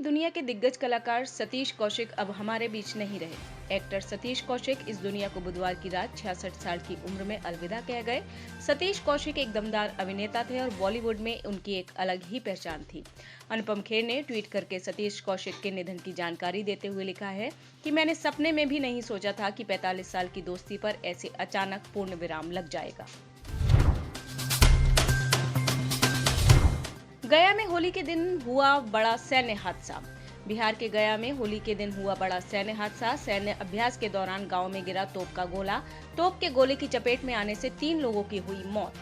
दुनिया के दिग्गज कलाकार सतीश कौशिक अब हमारे बीच नहीं रहे। एक्टर सतीश कौशिक इस दुनिया को बुधवार की रात 66 साल की उम्र में अलविदा कह गए। सतीश कौशिक एक दमदार अभिनेता थे और बॉलीवुड में उनकी एक अलग ही पहचान थी। अनुपम खेर ने ट्वीट करके सतीश कौशिक के निधन की जानकारी देते हुए लिखा है कि मैंने सपने में भी नहीं सोचा था कि 45 साल की दोस्ती पर ऐसे अचानक पूर्ण विराम लग जाएगा। गया में होली के दिन हुआ बड़ा सैन्य हादसा। बिहार के गया में होली के दिन हुआ बड़ा सैन्य हादसा। सैन्य अभ्यास के दौरान गांव में गिरा तोप का गोला। तोप के गोले की चपेट में आने से 3 लोगों की हुई मौत।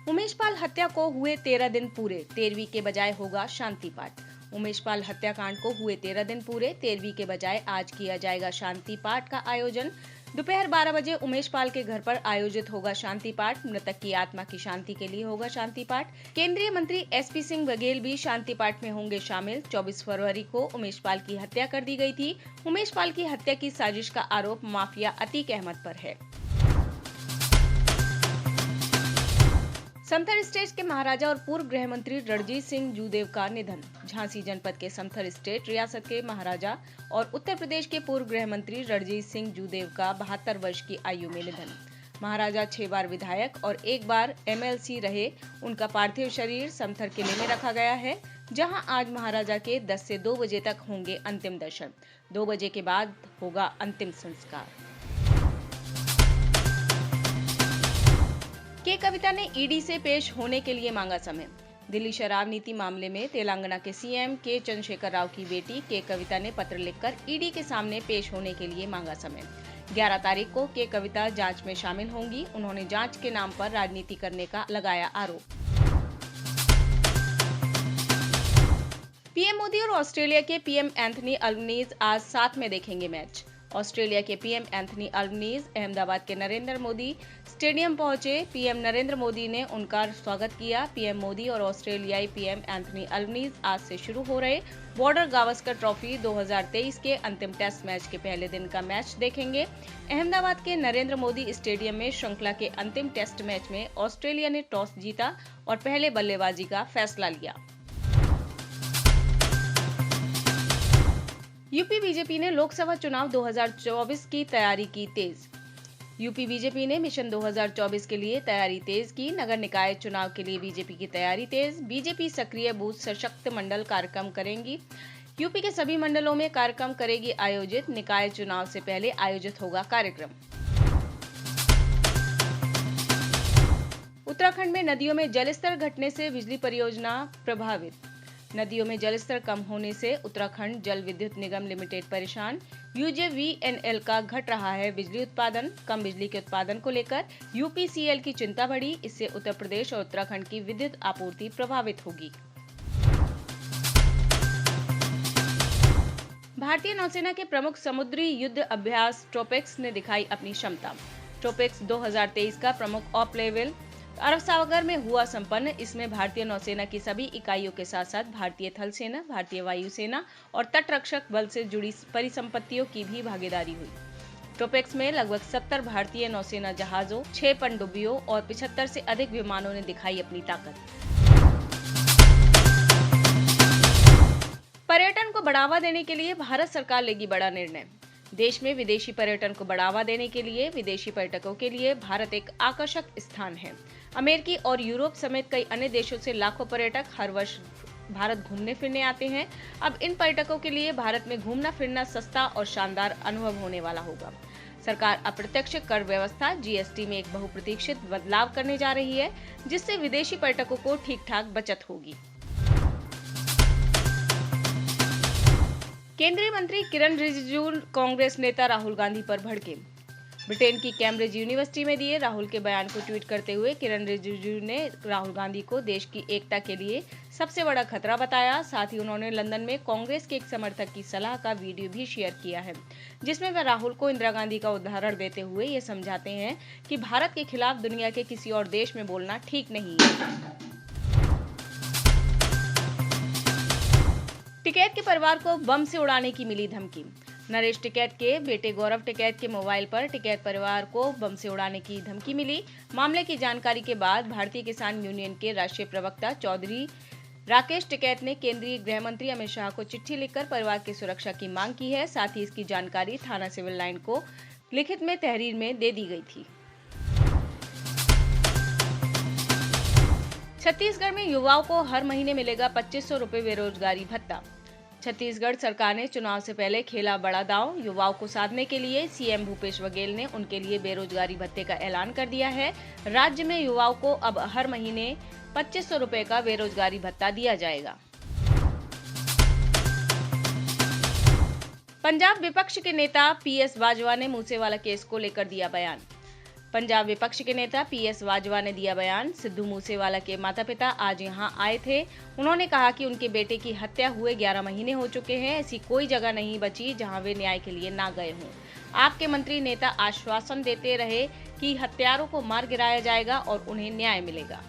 उमेश पाल हत्या को हुए 13 दिन पूरे, 13वीं के बजाय होगा शांति पाठ। उमेश पाल हत्याकांड को हुए 13 दिन पूरे, 13वीं के बजाय आज किया जाएगा शांति पाठ का आयोजन। दोपहर 12 बजे उमेश पाल के घर पर आयोजित होगा शांति पाठ। मृतक की आत्मा की शांति के लिए होगा शांति पाठ। केंद्रीय मंत्री एसपी सिंह बघेल भी शांति पाठ में होंगे शामिल। 24 फरवरी को उमेश पाल की हत्या कर दी गई थी। उमेश पाल की हत्या की साजिश का आरोप माफिया अतीक अहमद पर है। समथर स्टेट के महाराजा और पूर्व गृह मंत्री रणजीत सिंह जूदेव का निधन। झांसी जनपद के समथर स्टेट रियासत के महाराजा और उत्तर प्रदेश के पूर्व गृह मंत्री रणजीत सिंह जूदेव का 72 वर्ष की आयु में निधन। महाराजा 6 बार विधायक और 1 बार एमएलसी रहे। उनका पार्थिव शरीर समथर किले में रखा गया है, जहां आज महाराजा के 10 से 2 बजे तक होंगे अंतिम दर्शन। 2 बजे के बाद होगा अंतिम संस्कार। के कविता ने ईडी से पेश होने के लिए मांगा समय। दिल्ली शराब नीति मामले में तेलंगाना के सीएम के चंद्रशेखर राव की बेटी के कविता ने पत्र लिखकर ईडी के सामने पेश होने के लिए मांगा समय। 11 तारीख को के कविता जांच में शामिल होंगी। उन्होंने जांच के नाम पर राजनीति करने का लगाया आरोप। पीएम मोदी और ऑस्ट्रेलिया के पीएम एंथनी अल्बनीज आज साथ में देखेंगे मैच। ऑस्ट्रेलिया के पीएम एंथनी अल्बनीज अहमदाबाद के नरेंद्र मोदी स्टेडियम पहुंचे। पीएम नरेंद्र मोदी ने उनका स्वागत किया। पीएम मोदी और ऑस्ट्रेलियाई पीएम एंथनी अल्बनीज आज से शुरू हो रहे बॉर्डर गावस्कर ट्रॉफी 2023 के अंतिम टेस्ट मैच के पहले दिन का मैच देखेंगे। अहमदाबाद के नरेंद्र मोदी स्टेडियम में श्रृंखला के अंतिम टेस्ट मैच में ऑस्ट्रेलिया ने टॉस जीता और पहले बल्लेबाजी का फैसला लिया। यूपी बीजेपी ने लोकसभा चुनाव 2024 की तैयारी की तेज। यूपी बीजेपी ने मिशन 2024 के लिए तैयारी तेज की। नगर निकाय चुनाव के लिए बीजेपी की तैयारी तेज। बीजेपी सक्रिय बूथ सशक्त मंडल कार्यक्रम करेंगी। यूपी के सभी मंडलों में कार्यक्रम करेगी आयोजित। निकाय चुनाव से पहले आयोजित होगा कार्यक्रम। उत्तराखंड में नदियों में जलस्तर घटने से बिजली परियोजना प्रभावित। नदियों में जलस्तर कम होने से उत्तराखंड जल विद्युत निगम लिमिटेड परेशान। यूजेवीएनएल का घट रहा है बिजली उत्पादन। कम बिजली के उत्पादन को लेकर यूपीसीएल की चिंता बढ़ी। इससे उत्तर प्रदेश और उत्तराखंड की विद्युत आपूर्ति प्रभावित होगी। भारतीय नौसेना के प्रमुख समुद्री युद्ध अभ्यास ट्रोपेक्स ने दिखाई अपनी क्षमता। ट्रोपेक्स 2023 का प्रमुख ऑप लेवल अरब सागर में हुआ संपन्न। इसमें भारतीय नौसेना की सभी इकाइयों के साथ साथ भारतीय थल सेना, भारतीय वायुसेना और तटरक्षक बल से जुड़ी परिसंपत्तियों की भी भागीदारी हुई। ट्रोपेक्स में लगभग 70 भारतीय नौसेना जहाजों, 6 पनडुब्बियों और 75 से अधिक विमानों ने दिखाई अपनी ताकत। पर्यटन को बढ़ावा देने के लिए भारत सरकार लेगी बड़ा निर्णय। देश में विदेशी पर्यटन को बढ़ावा देने के लिए विदेशी पर्यटकों के लिए भारत एक आकर्षक स्थान है। अमेरिकी और यूरोप समेत कई अन्य देशों से लाखों पर्यटक हर वर्ष भारत घूमने फिरने आते हैं। अब इन पर्यटकों के लिए भारत में घूमना फिरना सस्ता और शानदार अनुभव होने वाला होगा। सरकार अप्रत्यक्ष कर व्यवस्था जीएसटी में एक बहुप्रतीक्षित बदलाव करने जा रही है, जिससे विदेशी पर्यटकों को ठीक ठाक बचत होगी। केंद्रीय मंत्री किरण रिजिजू कांग्रेस नेता राहुल गांधी पर भड़के। ब्रिटेन की कैम्ब्रिज यूनिवर्सिटी में दिए राहुल के बयान को ट्वीट करते हुए किरण रिजिजू ने राहुल गांधी को देश की एकता के लिए सबसे बड़ा खतरा बताया। साथ ही उन्होंने लंदन में कांग्रेस के एक समर्थक की सलाह का वीडियो भी शेयर किया है, जिसमें वह राहुल को इंदिरा गांधी का उदाहरण देते हुए ये समझाते हैं कि भारत के खिलाफ दुनिया के किसी और देश में बोलना ठीक नहीं है। टिकैत के परिवार को बम से उड़ाने की मिली धमकी। नरेश टिकैत के बेटे गौरव टिकैत के मोबाइल पर टिकैत परिवार को बम से उड़ाने की धमकी मिली। मामले की जानकारी के बाद भारतीय किसान यूनियन के राष्ट्रीय प्रवक्ता चौधरी राकेश टिकैत ने केंद्रीय गृह मंत्री अमित शाह को चिट्ठी लिखकर परिवार की सुरक्षा की मांग की है। साथ ही इसकी जानकारी थाना सिविल लाइन को लिखित में तहरीर में दे दी गई थी। छत्तीसगढ़ में युवाओं को हर महीने मिलेगा 2500 रुपये बेरोजगारी भत्ता। छत्तीसगढ़ सरकार ने चुनाव से पहले खेला बड़ा दांव। युवाओं को साधने के लिए सीएम भूपेश बघेल ने उनके लिए बेरोजगारी भत्ते का ऐलान कर दिया है। राज्य में युवाओं को अब हर महीने 2500 रुपये का बेरोजगारी भत्ता दिया जाएगा। पंजाब विपक्ष के नेता पीएस वाजवा ने मूसेवाला केस को लेकर दिया बयान। पंजाब विपक्ष के नेता पीएस वाजवा ने दिया बयान। सिद्धू मूसेवाला के माता-पिता आज यहां आए थे। उन्होंने कहा कि उनके बेटे की हत्या हुए 11 महीने हो चुके हैं। ऐसी कोई जगह नहीं बची जहां वे न्याय के लिए ना गए हों। आपके मंत्री नेता आश्वासन देते रहे कि हत्यारों को मार गिराया जाएगा और उन्हें न्याय मिलेगा।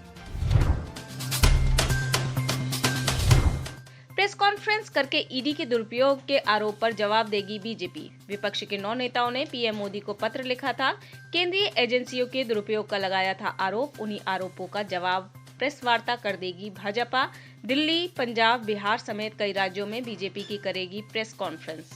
प्रेस कॉन्फ्रेंस करके ईडी के दुरुपयोग के आरोप पर जवाब देगी बीजेपी। विपक्ष के 9 नेताओं ने पीएम मोदी को पत्र लिखा था। केंद्रीय एजेंसियों के दुरुपयोग का लगाया था आरोप। उन्हीं आरोपों का जवाब प्रेस वार्ता कर देगी भाजपा। दिल्ली, पंजाब, बिहार समेत कई राज्यों में बीजेपी की करेगी प्रेस कॉन्फ्रेंस।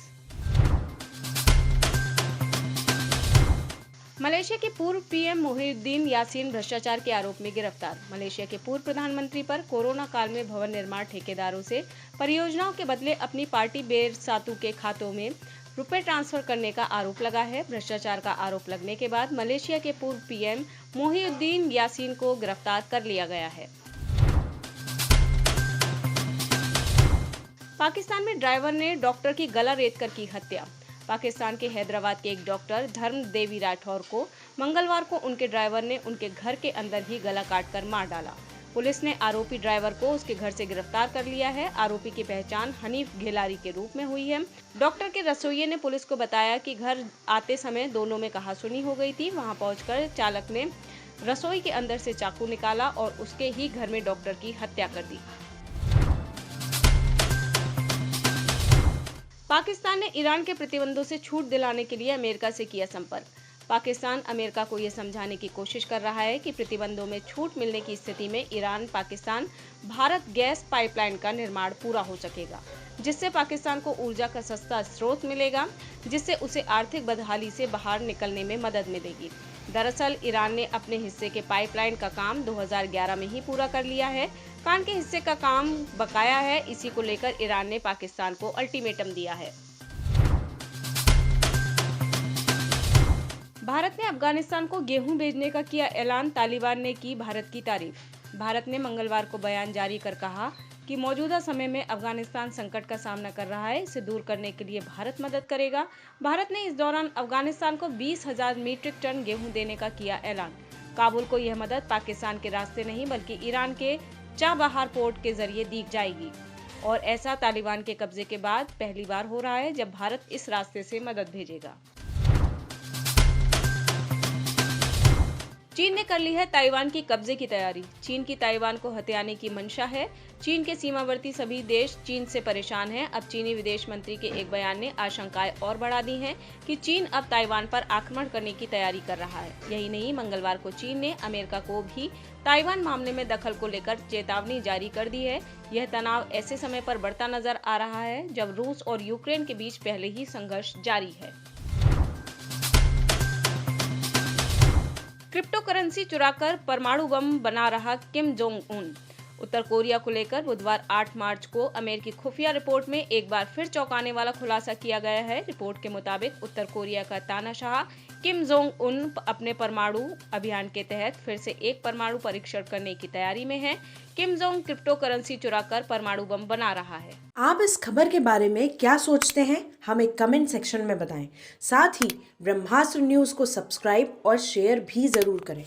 मलेशिया के पूर्व पीएम मोहिउद्दीन यासीन भ्रष्टाचार के आरोप में गिरफ्तार। मलेशिया के पूर्व प्रधानमंत्री पर कोरोना काल में भवन निर्माण ठेकेदारों से परियोजनाओं के बदले अपनी पार्टी बेरसातू के खातों में रुपए ट्रांसफर करने का आरोप लगा है। भ्रष्टाचार का आरोप लगने के बाद मलेशिया के पूर्व पीएम मोहिउद्दीन यासीन को गिरफ्तार कर लिया गया है। पाकिस्तान में ड्राइवर ने डॉक्टर की गला रेतकर की हत्या। पाकिस्तान के हैदराबाद के एक डॉक्टर धर्म देवी राठौर को मंगलवार को उनके ड्राइवर ने उनके घर के अंदर ही गला काटकर मार डाला। पुलिस ने आरोपी ड्राइवर को उसके घर से गिरफ्तार कर लिया है। आरोपी की पहचान हनीफ घेलारी के रूप में हुई है। डॉक्टर के रसोइये ने पुलिस को बताया कि घर आते समय दोनों में कहासुनी हो गई थी। वहां पहुंचकर चालक ने रसोई के अंदर से चाकू निकाला और उसके ही घर में डॉक्टर की हत्या कर दी। पाकिस्तान ने ईरान के प्रतिबंधों से छूट दिलाने के लिए अमेरिका से किया संपर्क। पाकिस्तान अमेरिका को यह समझाने की कोशिश कर रहा है कि प्रतिबंधों में छूट मिलने की स्थिति में Iran Pakistan Bharat gas pipeline का निर्माण पूरा हो सकेगा, जिससे पाकिस्तान को ऊर्जा का सस्ता स्रोत मिलेगा, जिससे उसे आर्थिक बदहाली से बाहर निकलने में मदद मिलेगी। दरअसल ईरान ने अपने हिस्से के पाइपलाइन का काम 2011 में ही पूरा कर लिया है। कान के हिस्से का काम बकाया है। इसी को लेकर ईरान ने पाकिस्तान को अल्टीमेटम दिया है। भारत ने अफगानिस्तान को गेहूं भेजने का किया ऐलान। तालिबान ने की भारत की तारीफ। भारत ने मंगलवार को बयान जारी कर कहा कि मौजूदा समय में अफगानिस्तान संकट का सामना कर रहा है। इसे दूर करने के लिए भारत मदद करेगा। भारत ने इस दौरान अफगानिस्तान को 20,000 मीट्रिक टन गेहूं देने का किया ऐलान। काबुल को यह मदद पाकिस्तान के रास्ते नहीं बल्कि ईरान के चाबहार पोर्ट के जरिए दी जाएगी और ऐसा तालिबान के कब्जे के बाद पहली बार हो रहा है जब भारत इस रास्ते से मदद भेजेगा। चीन ने कर ली है ताइवान की कब्जे की तैयारी। चीन की ताइवान को हथियाने की मंशा है। चीन के सीमावर्ती सभी देश चीन से परेशान हैं। अब चीनी विदेश मंत्री के एक बयान ने आशंकाएं और बढ़ा दी हैं कि चीन अब ताइवान पर आक्रमण करने की तैयारी कर रहा है। यही नहीं, मंगलवार को चीन ने अमेरिका को भी ताइवान मामले में दखल को लेकर चेतावनी जारी कर दी है। यह तनाव ऐसे समय पर बढ़ता नजर आ रहा है जब रूस और यूक्रेन के बीच पहले ही संघर्ष जारी है। क्रिप्टो करेंसी चुराकर परमाणु बम बना रहा किम जोंग उन। उत्तर कोरिया को लेकर बुधवार 8 मार्च को अमेरिकी खुफिया रिपोर्ट में एक बार फिर चौंकाने वाला खुलासा किया गया है। रिपोर्ट के मुताबिक उत्तर कोरिया का तानाशाह किम जोंग उन अपने परमाणु अभियान के तहत फिर से एक परमाणु परीक्षण करने की तैयारी में है। किम जोंग क्रिप्टो करेंसी चुराकर परमाणु बम बना रहा है। आप इस खबर के बारे में क्या सोचते हैं, हमें कमेंट सेक्शन में बताएं। साथ ही ब्रह्मास्त्र न्यूज को सब्सक्राइब और शेयर भी जरूर करें।